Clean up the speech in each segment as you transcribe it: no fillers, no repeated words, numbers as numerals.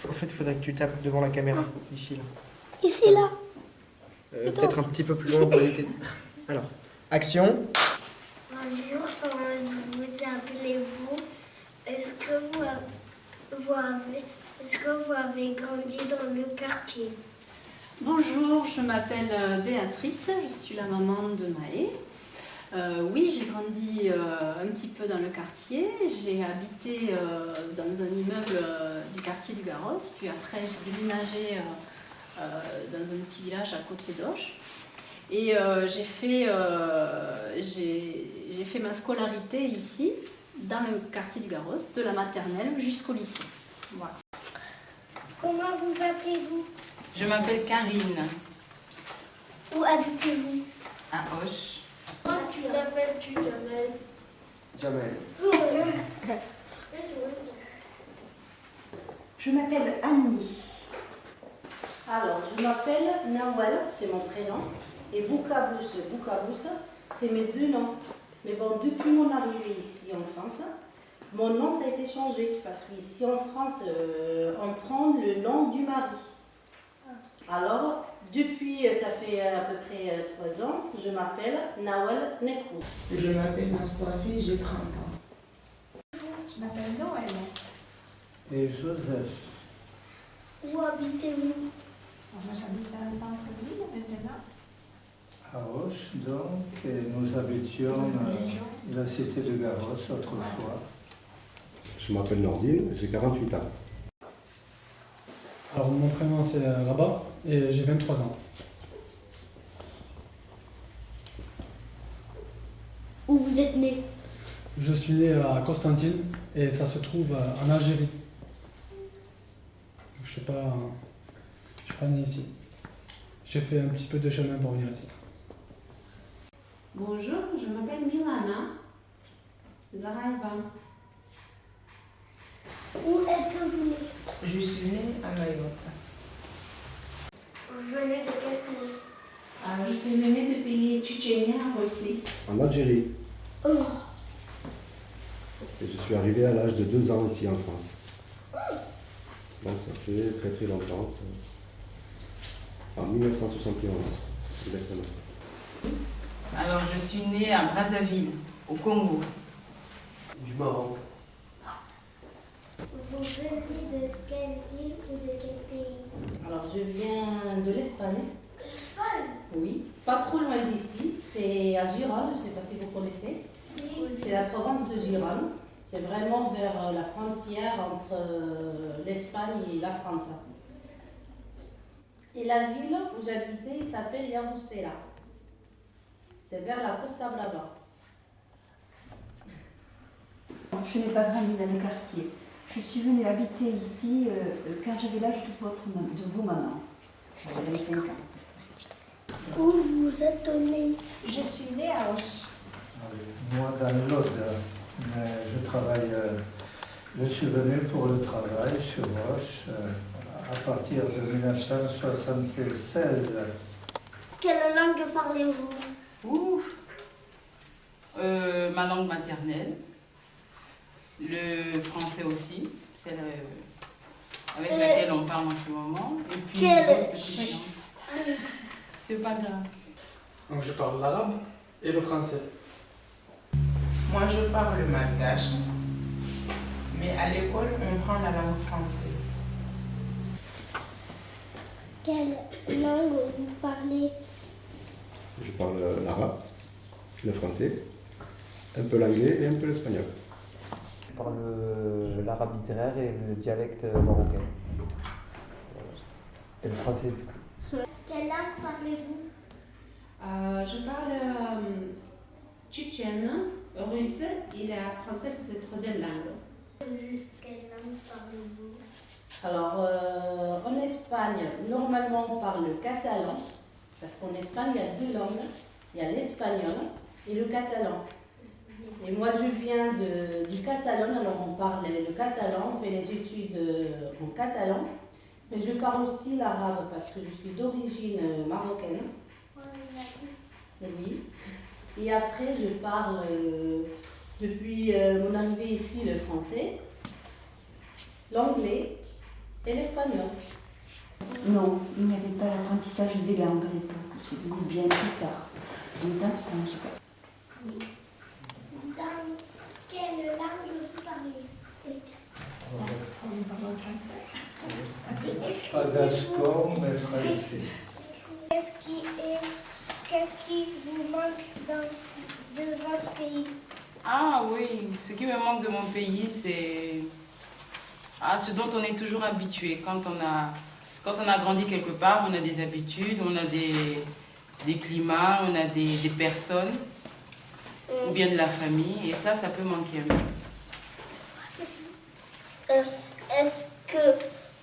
En fait, il faudrait que tu tapes devant la caméra, ici, là. Ici, là. Peut-être un petit peu plus loin pour éviter... Alors, action. Bonjour, comment vous appelez-vous? Est-ce que vous avez grandi dans le quartier? Bonjour, je m'appelle Béatrice, je suis la maman de Maë. Oui, j'ai grandi un petit peu dans le quartier. J'ai habité dans un immeuble du quartier du Garros, puis après j'ai déménagé dans un petit village à côté d'Auch. Et j'ai fait ma scolarité ici, dans le quartier du Garros, de la maternelle jusqu'au lycée. Voilà. Comment vous appelez-vous? Je m'appelle Karine. Où habitez-vous? À Auch. Comment t'appelles-tu, Jamel? Jamel. Je m'appelle Annie. Alors, je m'appelle Nawal, c'est mon prénom, et Boukabous, c'est mes deux noms. Mais bon, depuis mon arrivée ici en France, mon nom ça a été changé, parce qu'ici en France, on prend le nom du mari. Alors, depuis, ça fait à peu près 3 ans, je m'appelle Nawal Nekrou. Je m'appelle Nastafi, j'ai 30 ans. Je m'appelle Noël. Et Joseph. Où habitez-vous? Moi j'habite à centre-ville maintenant. À Auch, donc, et nous habitions la cité de Garros autrefois. Je m'appelle Nordine, j'ai 48 ans. Alors mon prénom c'est Rabat et j'ai 23 ans. Où vous êtes né? Je suis né à Constantine et ça se trouve en Algérie. Donc, je suis pas né ici. J'ai fait un petit peu de chemin pour venir ici. Bonjour, je m'appelle Milana Zaraïba. Où êtes-vous né? Je suis née à Mayotte. Vous venez de quel pays? Je suis venue du pays tchétchénien en Russie. En Algérie. Oh. Et je suis arrivé à l'âge de 2 ans ici en France. Donc ça fait très très longtemps. En 1971, exactement. Alors, je suis née à Brazzaville, au Congo. Du Maroc. Vous venez de quelle ville ou de quel pays? Alors, je viens de l'Espagne. L'Espagne? Oui, pas trop loin d'ici. C'est à Gérone, je ne sais pas si vous connaissez. Oui. C'est la province de Gérone. C'est vraiment vers la frontière entre l'Espagne et la France. Et la ville où j'habitais s'appelle Llagostera. C'est vers la Costa Brava. Je n'ai pas grandi dans le quartier. Je suis venue habiter ici quand j'avais l'âge de vos mamans. J'avais 25 ans. Où vous êtes né? Je suis née à Auch. Moi dans l'Aude, mais je suis venu pour le travail sur Auch à partir de 1976. Quelle langue parlez-vous? Ouh. Ma langue maternelle. Le français aussi, c'est avec laquelle on parle en ce moment. Et puis, d'autres petites langues. C'est pas grave. Donc je parle l'arabe et le français. Moi, je parle le malgache, mais à l'école, on prend la langue française. Quelle langue vous parlez? Je parle l'arabe, le français, un peu l'anglais et un peu l'espagnol. Je parle l'arabe littéraire et le dialecte marocain. Et le français du coup. Quelle langue parlez-vous? Je parle tchétchène, russe et la française, c'est la troisième langue. Quelle langue parlez-vous? Alors, en Espagne, normalement, on parle le catalan, parce qu'en Espagne, il y a 2 langues. Il y a l'espagnol et le catalan. Et moi, je viens du catalan, alors on parle le catalan, on fait les études en catalan, mais je parle aussi l'arabe, parce que je suis d'origine marocaine. Oui. Et après, je parle, depuis mon arrivée ici, le français, l'anglais et l'espagnol. Non, il n'y avait pas l'apprentissage des langues à l'époque. C'est venu bien plus tard. Je ne pense pas en tout cas. Dans quelle langue vous parlez? Pas gascon, mais français. Qu'est-ce qui vous manque de votre pays? Ah oui, ce qui me manque de mon pays, c'est ce dont on est toujours habitué. Quand on a grandi quelque part, on a des habitudes, on a des climats, on a des personnes, ou bien de la famille, et ça peut manquer un peu.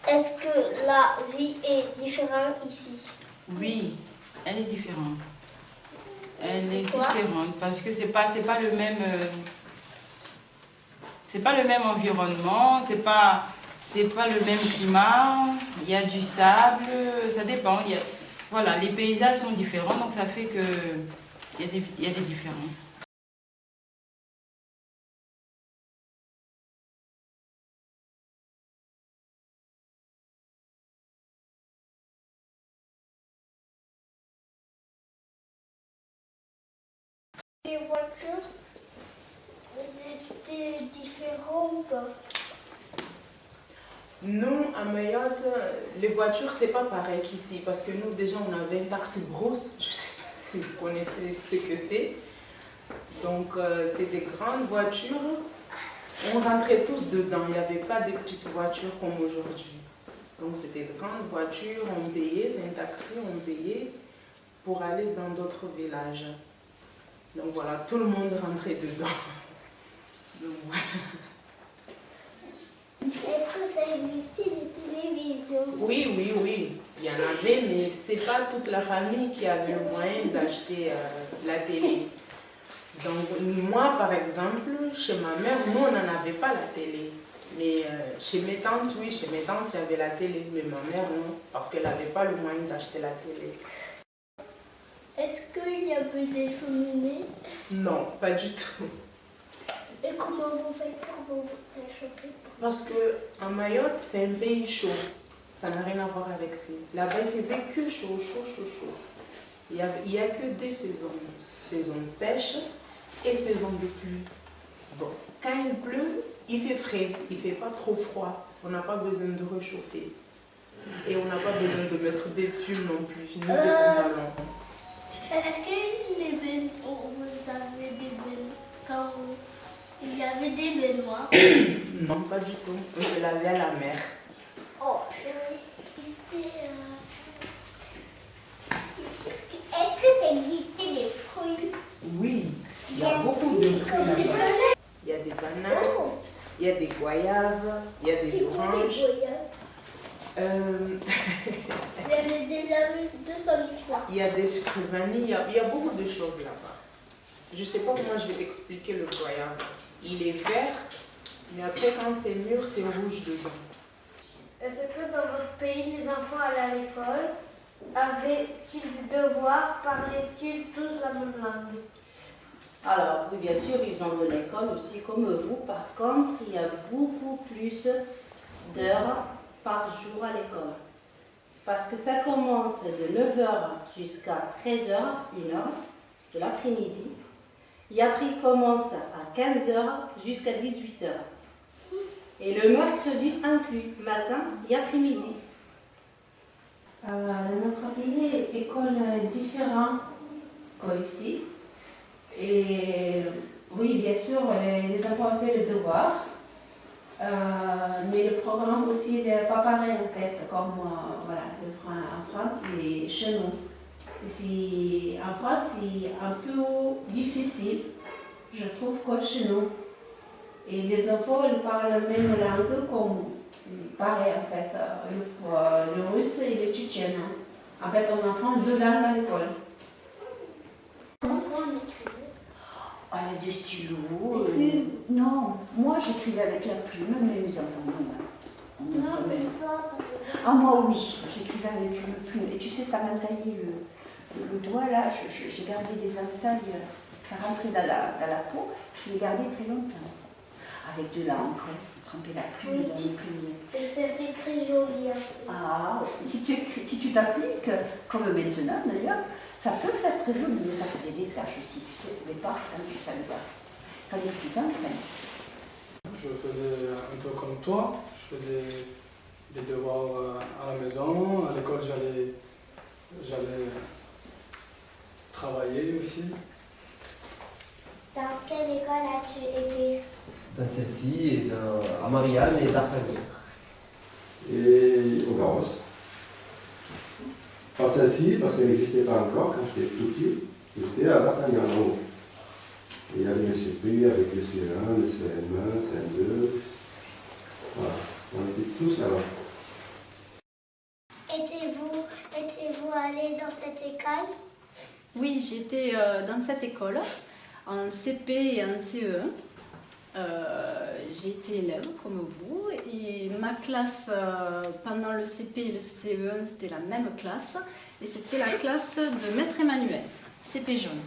Est-ce que la vie est différente ici? Oui, elle est différente. Elle est différente parce que c'est pas le même environnement, c'est pas le même climat, il y a du sable, ça dépend. Voilà, les paysages sont différents, donc ça fait que il y a des différences. Les voitures, c'était différent ou pas? Nous, à Mayotte, les voitures, c'est pas pareil qu'ici. Parce que nous, déjà, on avait une taxi brousse. Je sais pas si vous connaissez ce que c'est. Donc, c'est des grandes voitures. On rentrait tous dedans. Il n'y avait pas de petites voitures comme aujourd'hui. Donc, c'était de grandes voitures. On payait, c'est un taxi, on payait pour aller dans d'autres villages. Donc, voilà, tout le monde rentrait dedans. Donc, voilà. Est-ce que ça existait des télévisions? Oui, il y en avait, mais c'est pas toute la famille qui avait le moyen d'acheter la télé. Donc moi, par exemple, chez ma mère, nous, on n'en avait pas la télé. Mais chez mes tantes, oui, chez mes tantes, il y avait la télé. Mais ma mère, non, parce qu'elle n'avait pas le moyen d'acheter la télé. Est-ce qu'il y avait des cheminées? Non, pas du tout. Et comment vous faites pour vous réchauffer? Parce qu'en Mayotte, c'est un pays chaud. Ça n'a rien à voir avec ça. Là-bas, il faisait que chaud. Il n'y a que deux saisons. Saison sèche et saison de pluie. Bon, quand il pleut, il fait frais. Il ne fait pas trop froid. On n'a pas besoin de réchauffer. Et on n'a pas besoin de mettre des pulls non plus, ni des pantalons. Est-ce que vous avez des baignoires quand il y avait des baignoires? Non, pas du tout. On se lavait à la mer. Oh, est-ce que ça existait des fruits? Oui, il y a beaucoup de fruits là-bas. Il y a des bananes, il y a des goyaves, il y a des oranges. Il y avait déjà 203. Il y a des sucres vanille, il y a beaucoup de choses là-bas. Je ne sais pas comment je vais t'expliquer le goyave. Il est vert, mais après quand c'est mûr, c'est rouge dedans. Est-ce que dans votre pays, les enfants allaient à l'école? Avaient-ils des devoirs? Parlaient-ils tous la même langue? Alors, oui, bien sûr, ils ont de l'école aussi comme vous. Par contre, il y a beaucoup plus d'heures par jour à l'école. Parce que ça commence de 9h jusqu'à 13h, 1h de l'après-midi. Et après, il commence à 15h jusqu'à 18h. Et le mercredi inclus, matin et après-midi. Notre pays est une école différente qu'ici. Et oui, bien sûr, les enfants ont fait le devoir. Mais le programme aussi n'est pas pareil en fait, comme voilà, en France et chez nous. Ici, en France, c'est un peu difficile, je trouve, que chez nous. Et les enfants, ils parlent la même langue comme pareil en fait, le russe et le tchétchène. En fait, on apprend deux langues à l'école. Il y a des stylos. Non, moi j'écrivais avec la plume, mais mes enfants non. Ah moi oui, j'écrivais avec une plume. Et tu sais, ça m'a taillé le doigt là, j'ai gardé des entailles, ça rentrait dans la peau, je l'ai gardé très longtemps. Ça. avec de l'encre, tremper la plume dans le plume. Et ça fait très joli. Ah, si tu t'appliques, comme maintenant d'ailleurs, ça peut faire très joli, mais ça faisait des taches aussi, tu sais, au départ, quand tu savais pas. Il fallait que tu t'entraînes. Je faisais un peu comme toi, je faisais des devoirs à la maison, à l'école j'allais travailler aussi. Dans quelle école as-tu été? Dans celle-ci, et à Marianne et d'Arsagny. Et au Garros. Pas celle-ci, parce qu'elle n'existait pas encore quand j'étais tout petit. J'étais à D'Artagnan en haut. Et il y avait le CP avec le C1, le CM1, CM2. Voilà, on était tous là-bas. Étiez-vous allé dans cette école? Oui, j'étais dans cette école, en CP et en CE1. J'ai été élève comme vous et ma classe pendant le CP et le CE1 c'était la même classe et c'était la classe de Maître Emmanuel, CP jaune.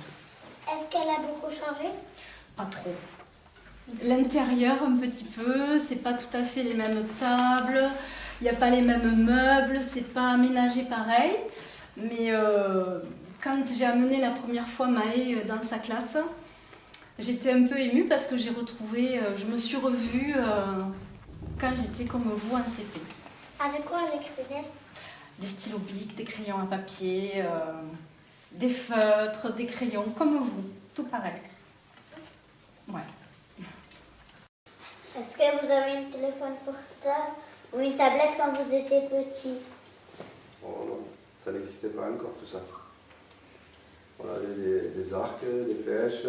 Est-ce qu'elle a beaucoup changé? Pas trop. L'intérieur un petit peu, c'est pas tout à fait les mêmes tables, il n'y a pas les mêmes meubles, c'est pas aménagé pareil. Mais quand j'ai amené la première fois Maë dans sa classe, j'étais un peu émue parce que j'ai retrouvé, je me suis revue quand j'étais comme vous en CP. Avec quoi elle écrivait? Des stylos bics, des crayons à papier, des feutres, des crayons, comme vous, tout pareil. Ouais. Est-ce que vous avez un téléphone portable ou une tablette quand vous étiez petit? Oh non, ça n'existait pas encore tout ça. On avait des arcs, des flèches,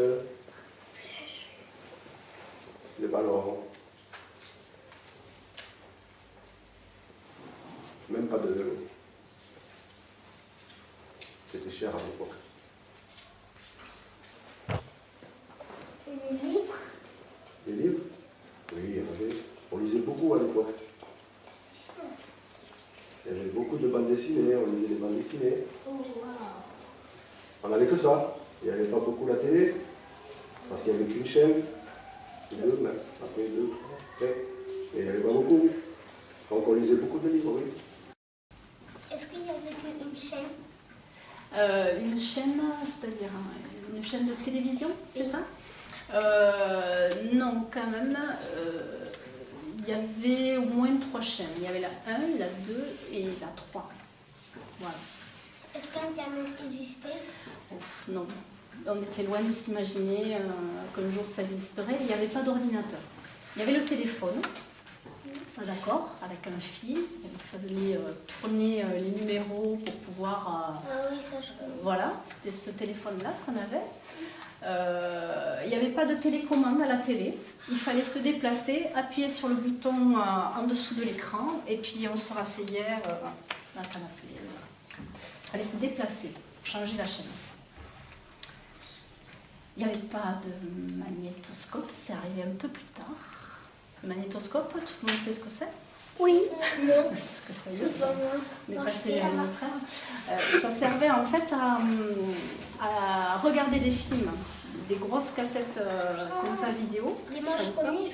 des ballons. Même pas de vélo. C'était cher à l'époque. Et les livres? Les livres? Oui, il y en avait. On lisait beaucoup à l'époque. Il y avait beaucoup de bandes dessinées, on lisait les bandes dessinées. Oh, wow. On n'avait que ça. Il n'y avait pas beaucoup la télé, parce qu'il n'y avait qu'une chaîne, deux, même. Après deux, trois, et il n'y avait pas beaucoup. Donc on lisait beaucoup de livres, oui. Est-ce qu'il y avait qu'une chaîne? Une chaîne, c'est-à-dire une chaîne de télévision, c'est ça? Non, quand même. Il y avait au moins 3 chaînes. Il y avait la 1, la 2 et la 3. Voilà. Est-ce qu'Internet existait? Ouf, non. On était loin de s'imaginer qu'un jour ça existerait. Il n'y avait pas d'ordinateur. Il y avait le téléphone, d'accord, avec un fil. Il fallait tourner les numéros pour pouvoir... Ah oui, ça je connais. Voilà, c'était ce téléphone-là qu'on avait. Il n'y avait pas de télécommande à la télé. Il fallait se déplacer, appuyer sur le bouton en dessous de l'écran et puis on se rasseyait dans le canapé. Il fallait se déplacer, changer la chaîne. Il n'y avait pas de magnétoscope, c'est arrivé un peu plus tard. Le magnétoscope, tout le monde sait ce que c'est? Oui, non. Ce que ça y est, mais passé à notre ère. Ça servait en fait à regarder des films, des grosses cassettes comme ça vidéo. Les manches je connais.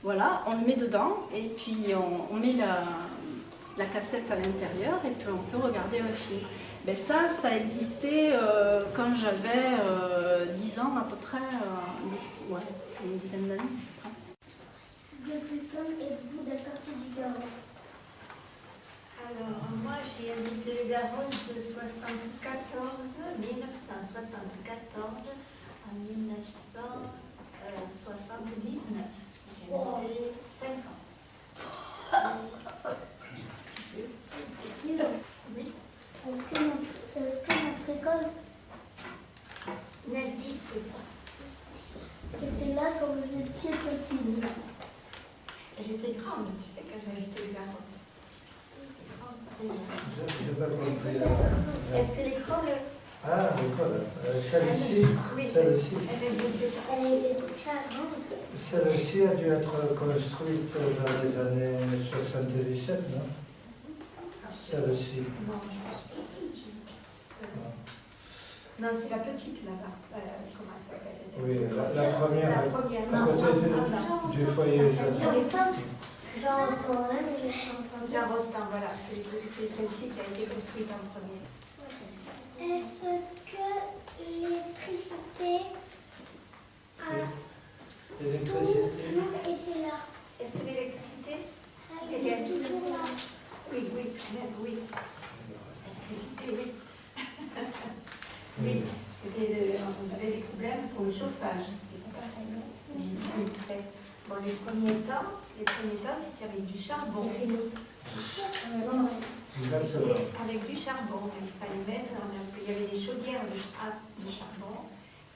Voilà, on le met dedans et puis on met la cassette à l'intérieur et puis on peut regarder un film. Ben ça existait quand j'avais 10 ans à peu près, une dizaine d'années. Depuis quand êtes-vous de quartier du Garros? Alors, moi j'ai habité le Garros de 1974 à 1979. J'ai habité 5 ans. Oui. Est-ce que notre école N'existait pas. était là quand vous étiez petit? J'étais grande, tu sais, quand j'ai habité le Garros. Je n'ai pas compris. Est-ce que l'école... Ah, l'école. Celle-ci, Oui, celle-ci. elle n'existait pas. Celle-ci a dû être construite dans les années 77, non? Celle-ci. Non, je pense pas. Non, c'est la petite là-bas. Comment elle s'appelle? Oui, la première, La première. à côté du foyer jeune. Jean Rostand. Jean Rostand, voilà. C'est celle-ci qui a été construite en premier. Est-ce que l'électricité a toujours été là? Est-ce que l'électricité était toujours là? Oui. L'électricité, oui. Oui, on avait des problèmes pour le chauffage, c'est pas pareil. Bon, les premiers temps, c'était avec du charbon. Avec du charbon, il fallait mettre, il y avait des chaudières de charbon,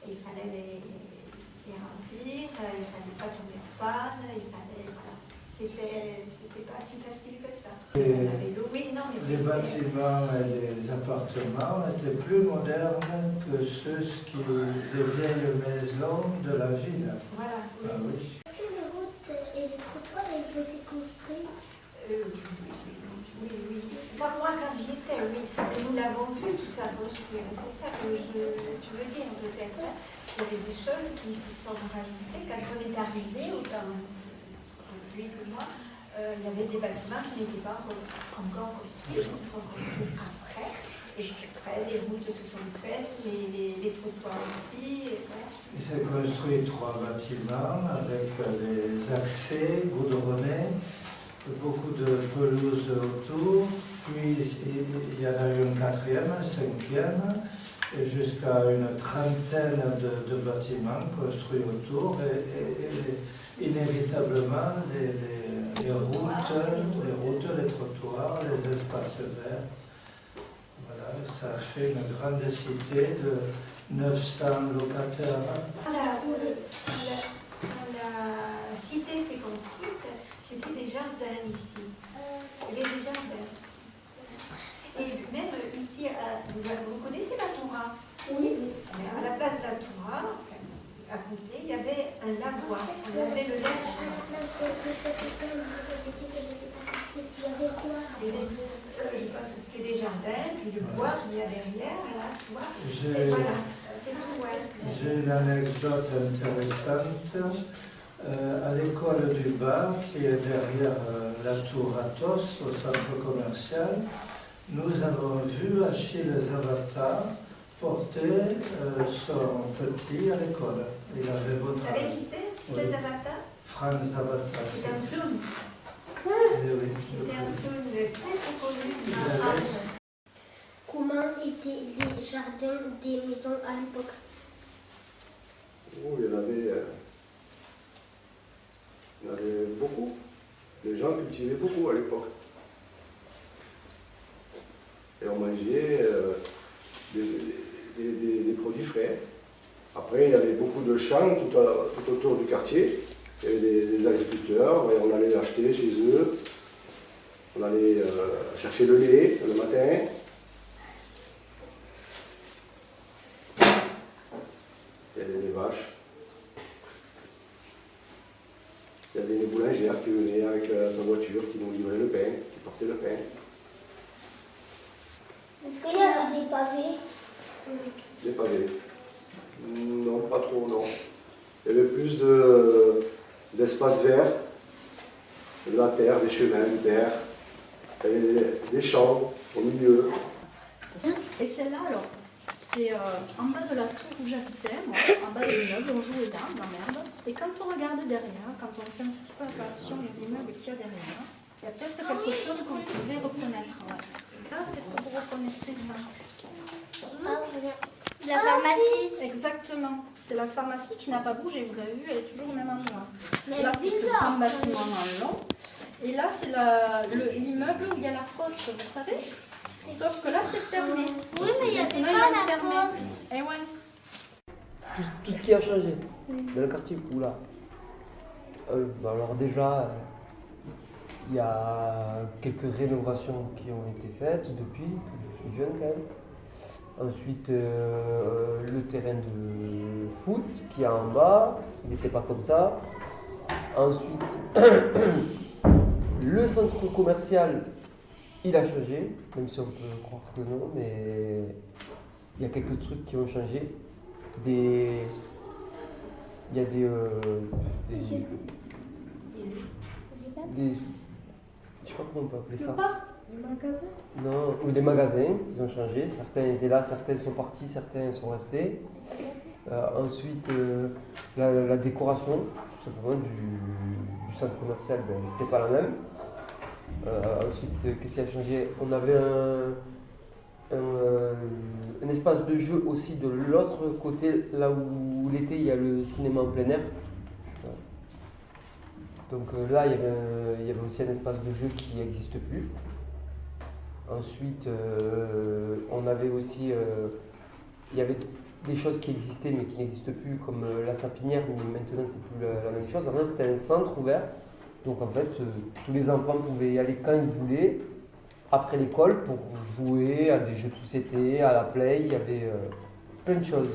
et il fallait les remplir, il ne fallait pas tomber en panne, voilà. C'était pas si facile que ça. Les bâtiments et les appartements étaient plus modernes que les vieilles maisons de la ville. Voilà. Ah, oui. Est-ce que les routes et les trottoirs ont été construits? Oui. Enfin, moi, quand j'y étais, oui. Nous l'avons vu, tout ça construire. C'est ça que tu veux dire, peut-être. Il y avait des choses qui se sont rajoutées. Quand on est arrivé, autant lui que moi, il y avait des bâtiments qui n'étaient pas encore construits, qui se sont construits après. Et après, les routes se sont faites, les trottoirs aussi. Il s'est construit 3 bâtiments avec les accès goudronnés, beaucoup de pelouse autour, puis il y en a eu un 4e, un 5e, et jusqu'à une trentaine de bâtiments construits autour, et inévitablement les routes, les trottoirs, les espaces verts. Voilà, ça fait une grande cité de 900 locataires. Quand la cité s'est construite, c'était des jardins ici. Il y avait des jardins. Et même ici, vous connaissez la Toura? Oui. Mais à la place de la Toura, à côté, il y avait un lavoir. On avait le lac. Cette école, vous avez dit qu'elle n'était pas construite. Il y avait quoi? Je pense que c'était des jardins, puis le bois qu'il y a derrière, là, tu vois. Voilà, c'est tout, ouais. J'ai une anecdote intéressante. À l'école du Bas, qui est derrière la tour Athos, au centre commercial, nous avons vu Achille Zavata porter son petit à l'école. Il avait votre Vous savez qui c'est, Achille Zavata? Franz Zavata. C'est un clown. Oui. C'était un clown très connu en France. Comment étaient les jardins des maisons à l'époque? Oh, il y en avait beaucoup. Les gens cultivaient beaucoup à l'époque. Et on mangeait des produits frais. Après, il y avait beaucoup de champs tout autour du quartier. Il y avait des agriculteurs et on allait acheter chez eux. On allait chercher le lait le matin. Il y avait des vaches. Il y avait une boulangère qui venait avec sa voiture, qui nous livrait le pain, qui portait le pain. Est-ce qu'il y avait des pavés? Des pavés? Non, pas trop, non. Il y avait plus d'espace vert, de la terre, des chemins de terre, des champs au milieu. Et celle-là, alors, c'est en bas de la tour où j'habitais, moi, en bas de l'immeuble, on jouait là, dans l'herbe. Et quand on regarde derrière, quand on fait un petit peu attention aux immeubles qu'il y a derrière, il y a peut-être quelque chose que vous pouvez reconnaître. Ouais. Qu'est-ce que vous reconnaissez ça? La pharmacie. Exactement. C'est la pharmacie qui n'a pas bougé, vous avez vu, elle est toujours au même endroit. Mais là, c'est ce bizarre. grand bâtiment en long. Et là, c'est l'immeuble où il y a la poste, vous savez? Sauf que là, c'est fermé. Oui, mais il y avait Maintenant, pas il est la fermé. poste. Eh ouais. Tout ce qui a changé dans le quartier, oula. Alors déjà, il y a quelques rénovations qui ont été faites depuis que je suis jeune quand même. Ensuite, le terrain de foot qui est en bas, il n'était pas comme ça. Ensuite, le centre commercial, il a changé, même si on peut croire que non, mais il y a quelques trucs qui ont changé. Il y a des je sais pas comment on peut appeler ça. Des magasins? Non, ou des magasins, ils ont changé. Certains étaient là, certains sont partis, certains sont restés. Ensuite, la décoration, tout simplement, du centre commercial, ben, c'était pas la même. Ensuite, qu'est-ce qui a changé? On avait un espace de jeu aussi de l'autre côté, là où l'été il y a le cinéma en plein air. Donc là, il y avait aussi un espace de jeu qui n'existe plus. Ensuite, on avait aussi, il y avait des choses qui existaient mais qui n'existent plus, comme la sapinière, mais maintenant c'est plus la même chose. Avant, c'était un centre ouvert. Donc en fait, tous les enfants pouvaient y aller quand ils voulaient, après l'école, pour jouer à des jeux de société, à la play. Il y avait plein de choses.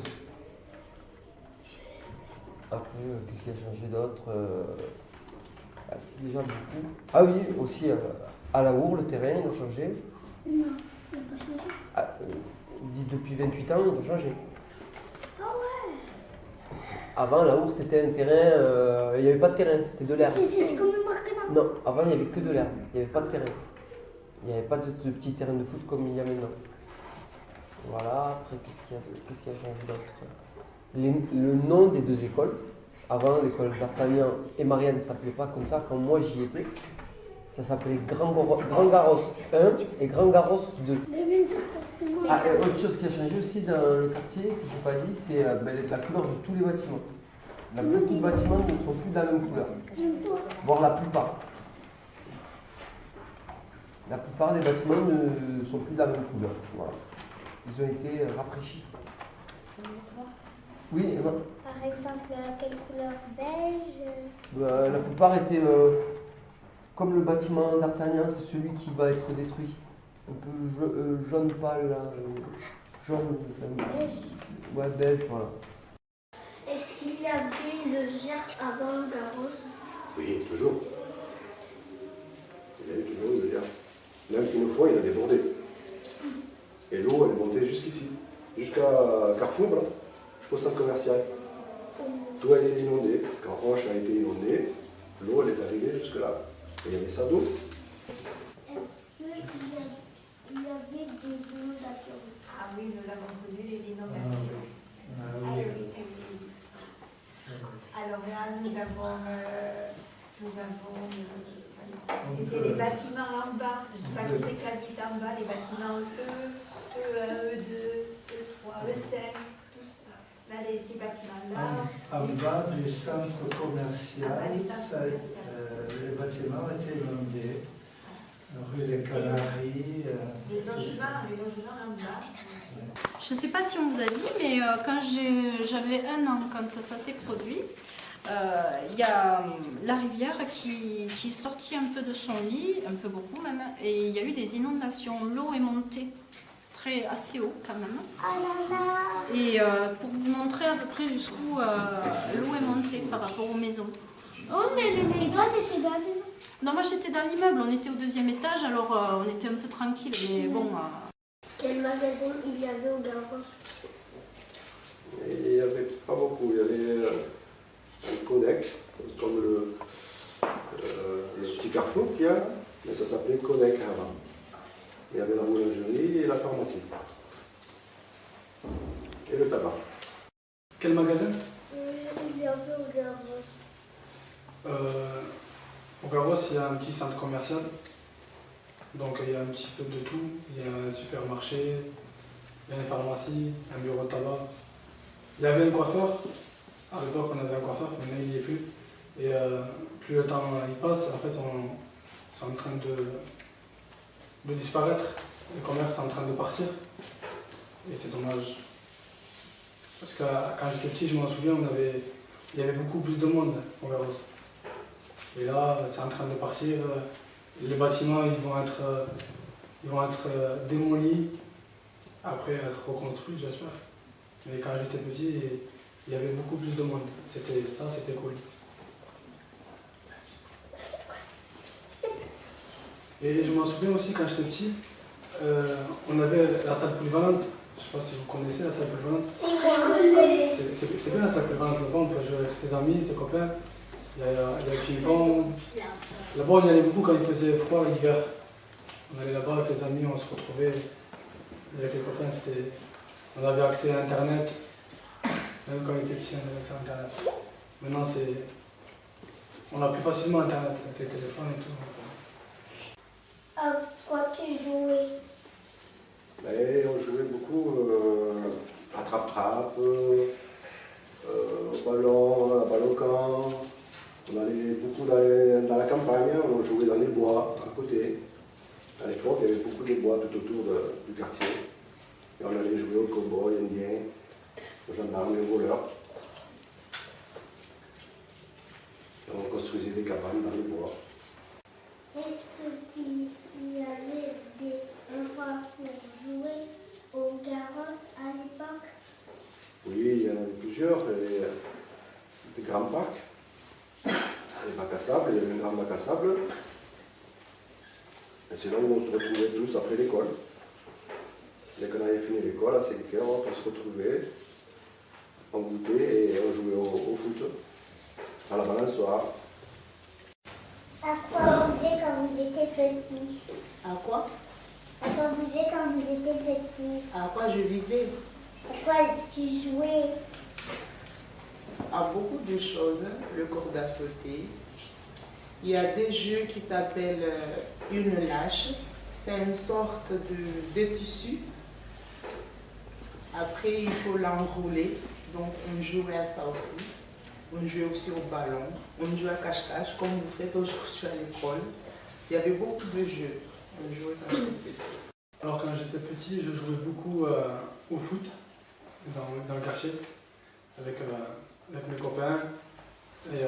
Après, qu'est-ce qui a changé d'autre? C'est déjà beaucoup. Ah oui, aussi à la Our, le terrain, il a changé. Non, il n'a pas changé. Depuis 28 ans, il a changé. Ah ouais. Avant, la Our, c'était un terrain, il n'y avait pas de terrain, c'était de l'herbe. C'est comme le marquement. Non, avant, il n'y avait que de l'herbe, il n'y avait pas de terrain. Il n'y avait pas de petit terrain de foot comme il y a maintenant. Voilà, après, qu'est-ce qui a changé d'autre? Le nom des deux écoles. Avant, l'école d'Artagnan et Marianne ne s'appelait pas comme ça. Quand moi j'y étais, ça s'appelait Grand Garros 1 et Grand Garros 2. Autre chose qui a changé aussi dans le quartier, que je n'ai pas dit, c'est la couleur de tous les bâtiments. Beaucoup de bâtiments ne sont plus de la même couleur, voire la plupart. La plupart des bâtiments ne sont plus de la même couleur. Voilà. Ils ont été rafraîchis. Oui, Emma. Par exemple, quelle couleur? Beige? La plupart étaient comme le bâtiment d'Artagnan, c'est celui qui va être détruit. Un peu jaune pâle, là, jaune. Beige. Ouais, beige, voilà. Est-ce qu'il y avait le Gers avant le Garros? Oui, toujours. Il y a eu toujours le Gers. Même qu'une fois, il a débordé. Et l'eau, elle est montée jusqu'ici, jusqu'à Carrefour, là, jusqu'au centre commercial. Tout a été inondé. Quand Roche a été inondée, l'eau, elle est arrivée jusque-là. Et il y avait ça d'eau. Est-ce qu'il y avait des inondations? Ah oui, nous avons connu les inondations. Ah oui, oui. Alors là, nous avons c'était les bâtiments en bas. Je ne sais pas qui c'est qui habite en bas, les bâtiments E1, E2, E3, E5, tout ça. Là, ces bâtiments-là. En bas du centre commercial, les bâtiments étaient inondés. Rue des Canaries. Les logements en bas. Je ne sais pas si on vous a dit, mais quand j'avais 1 an, quand ça s'est produit, il y a la rivière qui est sortie un peu de son lit, un peu beaucoup même, et il y a eu des inondations. L'eau est montée assez haut quand même. Et pour vous montrer à peu près jusqu'où l'eau est montée par rapport aux maisons. Oh, mais toi, t'étais dans la maison? Non, moi j'étais dans l'immeuble, on était au 2e étage, alors on était un peu tranquille, mais bon. Quel magasin il y avait au Garros? Il n'y avait pas beaucoup. Il y avait un Codec, comme le petit Carrefour qu'il y a, mais ça s'appelait Codec avant. Il y avait la boulangerie et la pharmacie. Et le tabac. Quel magasin? Il y avait au Garros. Au Garros, il y a un petit centre commercial. Donc il y a un petit peu de tout. Il y a un supermarché, il y a une pharmacie, un bureau de tabac. Il y avait un coiffeur. À l'époque, on avait un coiffeur, maintenant il n'y est plus. Et plus le temps y passe, en fait, c'est en train de disparaître. Le commerce est en train de partir. Et c'est dommage. Parce que quand j'étais petit, je m'en souviens, il y avait beaucoup plus de monde au Garros. Et là, c'est en train de partir. Les bâtiments, ils vont être démolis, après être reconstruits, j'espère. Mais quand j'étais petit, il y avait beaucoup plus de monde. C'était cool. Et je m'en souviens aussi, quand j'étais petit, on avait la salle polyvalente Je sais pas si vous connaissez la salle polyvalente. Si, moi, je connais. C'est bien la salle polyvalente, là-bas on peut jouer avec ses amis, ses copains. Il y a le ping-pong. Là-bas on y allait beaucoup quand il faisait froid l'hiver. On allait là-bas avec les amis, on se retrouvait avec les copains. On avait accès à Internet. Même quand on était petit, on avait accès à Internet. Maintenant on a plus facilement Internet avec les téléphones et tout. À quoi tu jouais? Et on jouait beaucoup à trappe-trappe, au ballon, à ballon-camp. On allait beaucoup dans la campagne, on jouait dans les bois à côté. À l'époque, il y avait beaucoup de bois tout autour du quartier. Et on allait jouer aux cow-boys, indiens, aux gendarmes, aux voleurs. Et on construisait des cabanes dans les bois. Est-ce qu'il y avait des endroits pour jouer au carrosse à l'époque? Oui, il y en avait plusieurs. Des grands parcs, des bacs à sable, il y avait un grand bac à sable. Et c'est là où on se retrouvait tous après l'école. Dès qu'on avait fini l'école, à 5 heures, on se retrouvait, on goûtait et on jouait au foot, à la balançoire. À quoi vous jouiez quand vous étiez petit? À quoi? À quoi vous jouiez quand vous étiez petit? À quoi je vivais? À quoi tu jouais? À beaucoup de choses, le corde à sauter. Il y a des jeux qui s'appellent une lâche. C'est une sorte de tissu. Après, il faut l'enrouler. Donc, on jouait à ça aussi. On jouait aussi au ballon. On jouait à cache-cache, comme vous faites aujourd'hui à l'école. Il y avait beaucoup de jeux. On jouait quand j'étais petit. Alors, quand j'étais petit, je jouais beaucoup au foot dans le quartier avec mes copains. Et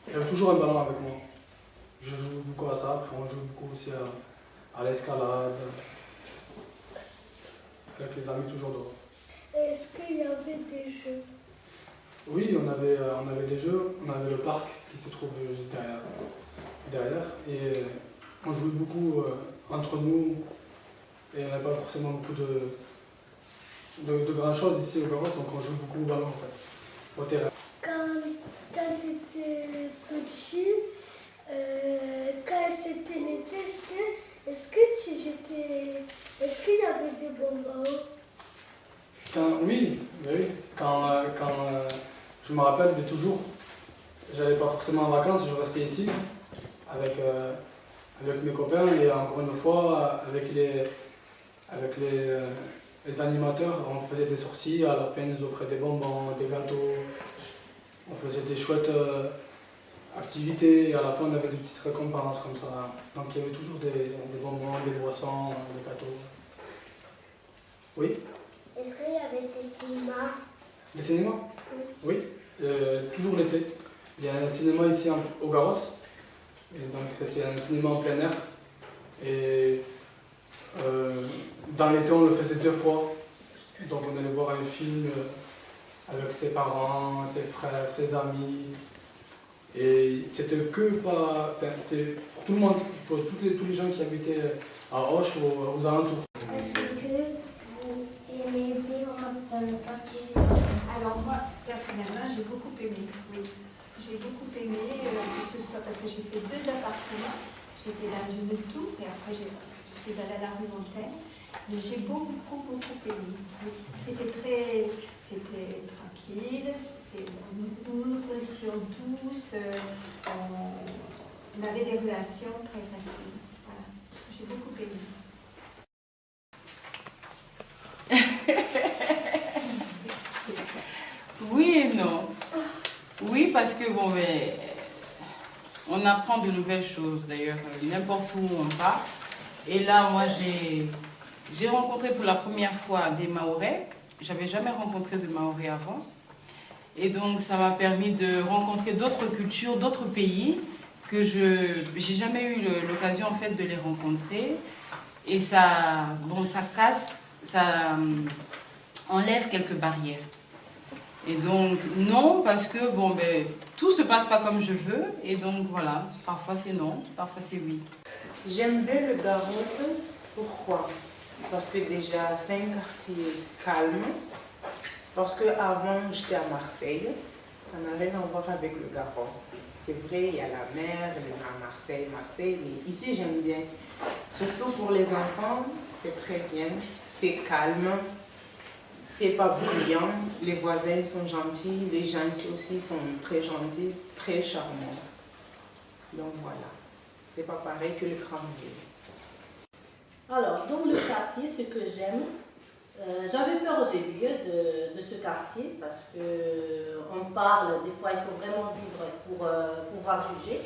il y avait toujours un ballon avec moi. Je joue beaucoup à ça. Après, on joue beaucoup aussi à l'escalade. Avec les amis, toujours dehors. Est-ce qu'il y avait des jeux? Oui, on avait des jeux. On avait le parc qui se trouve juste derrière. Et on jouait beaucoup entre nous. Et on n'avait pas forcément beaucoup de grandes choses ici au Garros, donc on joue beaucoup au ballon en fait, au terrain. Quand j'étais petit, quand c'était l'été, est-ce qu'il y avait des bonbons? Oui. Quand je me rappelle de toujours, j'allais pas forcément en vacances, je restais ici avec mes copains et encore une fois avec les animateurs, on faisait des sorties, à la fin ils nous offraient des bonbons, des gâteaux, on faisait des chouettes activités et à la fin on avait des petites récompenses comme ça. Donc il y avait toujours des bonbons, des boissons, des gâteaux. Oui? Est-ce qu'il y avait des cinémas? Les cinémas? Oui, toujours l'été. Il y a un cinéma ici au Garros, et donc c'est un cinéma en plein air. Et dans l'été, on le faisait 2 fois. Donc on allait voir un film avec ses parents, ses frères, ses amis. Et c'était c'était pour tout le monde, pour tous les gens qui habitaient à Auch ou aux alentours. Est-ce que vous aimez vivre dans le quartier? Alors moi, personnellement, j'ai beaucoup aimé. Oui. J'ai beaucoup aimé, que ce soit parce que j'ai fait 2 appartements. J'étais dans une tour et après je suis allée à la rue Montaigne. Mais j'ai beaucoup aimé. Oui. C'était tranquille, nous nous connaissions tous, on avait des relations très faciles. Voilà. J'ai beaucoup aimé. Oui et non. Oui, parce que bon, mais, on apprend de nouvelles choses d'ailleurs, n'importe où on va. Et là, moi, j'ai rencontré pour la première fois des Mahorais. J'avais jamais rencontré de Mahorais avant. Et donc, ça m'a permis de rencontrer d'autres cultures, d'autres pays que j'ai jamais eu l'occasion en fait de les rencontrer. Et ça casse, ça enlève quelques barrières. Et donc, non, parce que tout se passe pas comme je veux. Et donc, voilà, parfois c'est non, parfois c'est oui. J'aime bien le Garros. Pourquoi? parce que déjà c'est un quartier calme. Parce qu'avant j'étais à Marseille, ça n'a rien à voir avec le Garros. C'est vrai, il y a la mer, il y a Marseille, mais ici j'aime bien. Surtout pour les enfants, c'est très bien, c'est calme, c'est pas bruyant, les voisins sont gentils, les gens ici aussi sont très gentils, très charmants. Donc voilà, c'est pas pareil que le Grand-Ville. Alors, dans le quartier, ce que j'aime, j'avais peur au début de ce quartier parce qu'on parle, des fois il faut vraiment vivre pour pouvoir juger.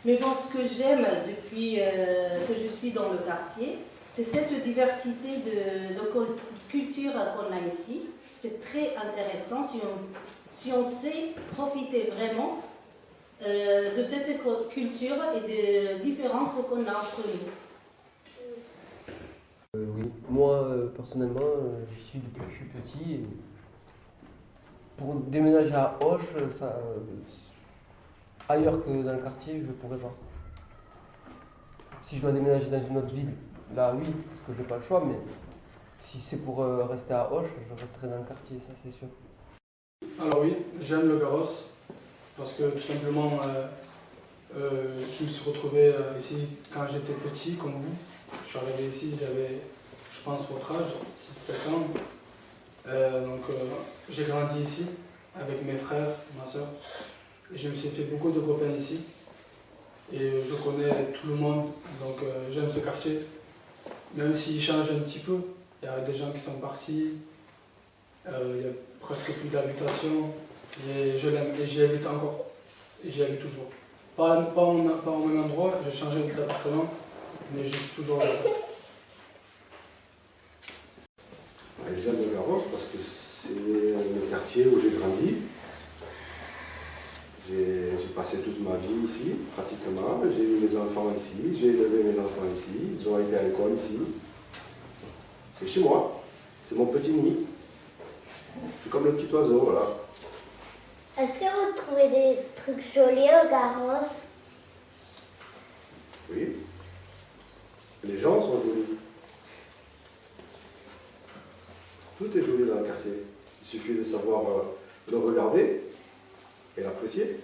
Mais bon, ce que j'aime depuis que je suis dans le quartier, c'est cette diversité de culture qu'on a ici. C'est très intéressant si on sait profiter vraiment de cette culture et des différences qu'on a entre nous. Oui, moi personnellement, j'y suis depuis que je suis petit. Et pour déménager à Auch, ailleurs que dans le quartier, je ne pourrais pas. Si je dois déménager dans une autre ville, là oui, parce que je n'ai pas le choix, mais si c'est pour rester à Auch, je resterai dans le quartier, ça c'est sûr. Alors oui, j'aime le Garros, parce que tout simplement, je me suis retrouvé ici quand j'étais petit, comme vous. Je suis arrivé ici, j'avais, je pense, votre âge, 6-7 ans. Donc j'ai grandi ici, avec mes frères, ma soeur. Et je me suis fait beaucoup de copains ici. Et je connais tout le monde, donc j'aime ce quartier. Même s'il change un petit peu, il y a des gens qui sont partis, il y a presque plus d'habitation. Et je l'aime, et j'y habite encore, et j'y habite toujours. Pas au même endroit, j'ai changé d'appartement, mais je suis toujours là. J'aime le Garros parce que c'est le quartier où j'ai grandi. J'ai passé toute ma vie ici, pratiquement. J'ai eu mes enfants ici, j'ai élevé mes enfants ici, ils ont été à l'école ici. C'est chez moi, c'est mon petit nid. Je suis comme le petit oiseau, voilà. Est-ce que vous trouvez des trucs jolis au Garros? Oui. Les gens sont jolis. Tout est joli dans le quartier. Il suffit de savoir le regarder et l'apprécier.